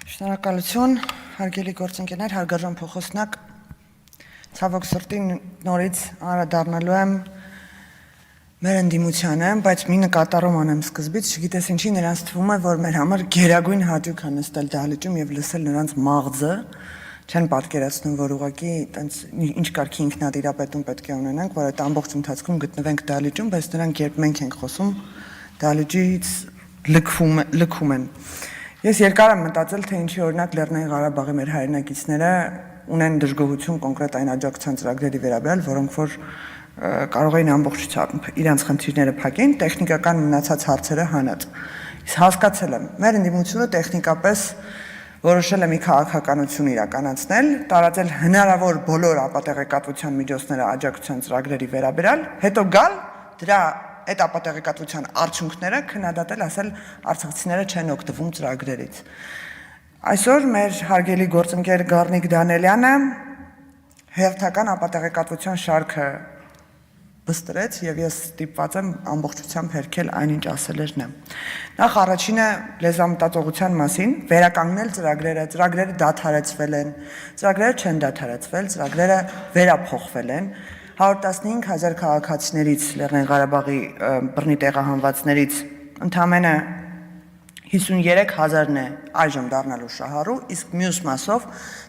Շնորհակալություն, հարգելի գործընկերներ, հարգարժան փոխոսնակ, ցավոք սրտի նորից անդրադառնալու եմ մեր ընդդիմությանը, բայց մի նկատառում անեմ սկզբից, չգիտես ինչի նրանց թվում է, որ մեր համար գերագույն հաճույք է նստել դահլիճում եւ լսել նրանց մաղձը, չեն պատկերացնում, որ ուղղակի տենց ինչ կարգի ինքնատիրապետում պետք է ունենանք, որ այդ ամբողջ ընթացքում գտնվենք դահլիճում, բայց նրանք երբ մենք ենք խոսում, դահլիճից լքում են։ Ես երկար եմ մտածել, թե ինչի օրինակ Լեռնային Ղարաբաղի մեր հայրենակիցները ունեն դժգոհություն կոնկրետ այն աջակցության ծրագրերի վերաբերյալ, որոնք որ կարող էին ամբողջությամբ իրենց խնդիրները փակեն, տեխնիկական մնացած հարցերը հանած։ Իսկ հասկացել եմ, մեր ընդդիմությունը տեխնիկապես որոշել է մի քաղաքականություն իրականացնել, տարածել հնարավոր բոլոր ապատեղեկատվության միջոցները աջակցության ծրագրերի վերաբերյալ, հետո գալ դրա այդ ապատեղեկատվության արդյունքները քննադատել, ասել արցախցիները չեն օգտվում ծրագրերից։ Այսօր մեր հարգելի գործընկեր Գառնիկ Դանելյանը հերթական ապատեղեկատվության շարքը բստրեց եւ ես ստիպված եմ ամբողջությամբ հերքել այնինչ ասել էր նա։ Նախ առաջինը լեզվամտածողության մասին, վերականգնել ծրագրերը դադարեցվել են, ծրագրերը չեն դադարեցվել, ծրագրերը վերափոխվել են։ 115,000 քաղաքացիներից Լեռնային Ղարաբաղի բռնի տեղահանվածներից ընդամենը 53,000-ն է այժմ դառնալու շահառու, իսկ մյուս մասով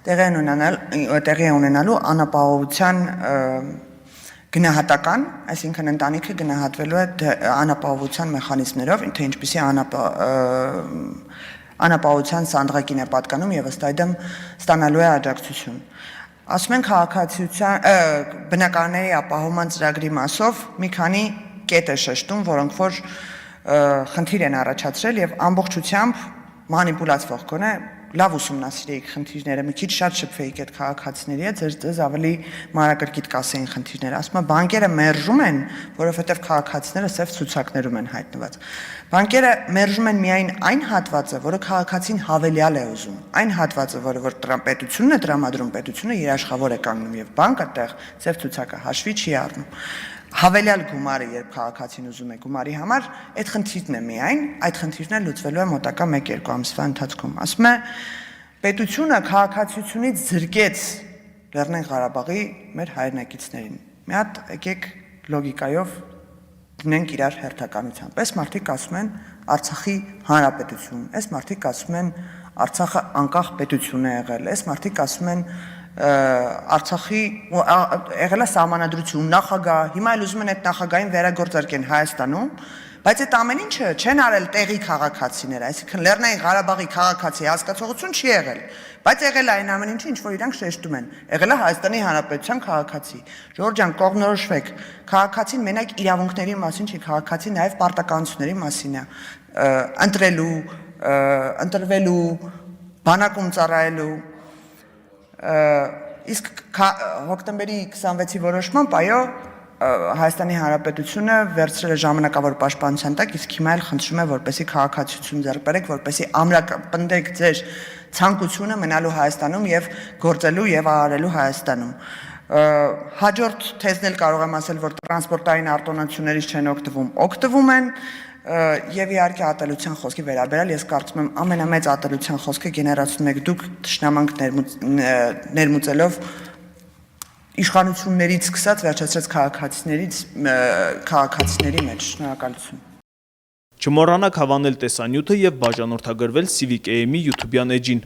տեղի ունենալու անապահովության գնահատական, այսինքն ընտանիքը գնահատվելու է անապահովության մեխանիզմներով, թե ինչպիսի անապահովության սանդղակին է պատկանում եւ ըստ այդմ ստանալու է աջակցություն։ Ասում են քաղաքացիության բնակարանների ապահովման ծրագրի մասով մի քանի կետ է շեշտում, որոնք որ խնդիր են առաջացրել եւ ամբողջությամբ մանիպուլացվող գոնե լավ ուսումնասիրեիք խնդիրները, մի քիչ շատ շփվեիք այդ քաղաքացիների հետ, ձեզ ավելի մանրակրկիտ կասեին խնդիրները։ Ասում եմ, բանկերը մերժում են, որովհետև քաղաքացիները սև ցուցակներում են հայտնված։ Բանկերը մերժում են միայն այն հատվածը, որը քաղաքացին հավելյալ է ուզում, այն հատվածը, որը պետությունն է տրամադրում, պետությունը երաշխավոր է կանգնում եւ բանկը տեղ սև ցուցակը հաշվի չի առնում։ Հավելյալ գումարը, երբ քաղաքացին ուզում է գումարի համար, այդ խնդիրն է միայն, այդ խնդիրն է լուծվելու է մոտակա 1-2 ամսվա ընթացքում։ Ասում է, պետությունը քաղաքացիությունից զրկեց Լեռնային Ղարաբաղի մեր հայրենակիցներին։ Մի հատ եկեք լոգիկայով դնենք իրար հերթականությամբ։ Այս մարդիկ ասում են Արցախի հանրապետություն, այս մարդիկ ասում են Արցախը անկախ պետություն է եղել, այս մարդիկ ասում են Արցախի եղել է սահմանադրություն, նախագահ, հիմա էլ ուզում են այդ նախագահին վերագործարկեն Հայաստանում, բայց այդ ամեն ինչը չեն արել տեղի քաղաքացիները, այսինքն Լեռնային Ղարաբաղի քաղաքացի հասկացողություն չի եղել, բայց եղել է այն ամեն ինչը, ինչ որ իրանք շեշտում են, եղել է Հայաստանի Հանրապետության քաղաքացի։ Ժողովուրդ ջան, կողմնորոշվեք, քաղաքացին մենակ իրավունքների մասին չի, քաղաքացի նաև պարտականությունների մասին է, ընտրելու, ընտրվելու, բանակում ծառայելու։ Իսկ հոկտեմբերի 26-ի որոշմամբ, այո, Հայաստանի Հանրապետությունը վերցրել է ժամանակավոր պաշտպանության տակ, իսկ հիմա էլ խնդրում է, որպեսզի քաղաքացիություն ձեռք բերեք, որպեսզի ամրապնդեք ձեր ցանկությունը մնալու Հայաստանում եւ գործելու եւ արարելու Հայաստանում։ Հաջորդ թեզն էլ կարող եմ ասել, որ տրանսպորտային արտոնություններից չեն օգտվում են, եւ իհարկե ատելության խոսքի վերաբերյալ ես կարծում եմ ամենամեծ ատելության խոսքը գեներացնում եք դուք թշնամանք ներմուծելով իշխանություններից սկսած վերջացրած քաղաքացիների մեջ։ Շնորհակալություն։ Չմոռանաք հավանել տեսանյութը եւ բաժանորդագրվել Civic AM-ի YouTube-յան էջին։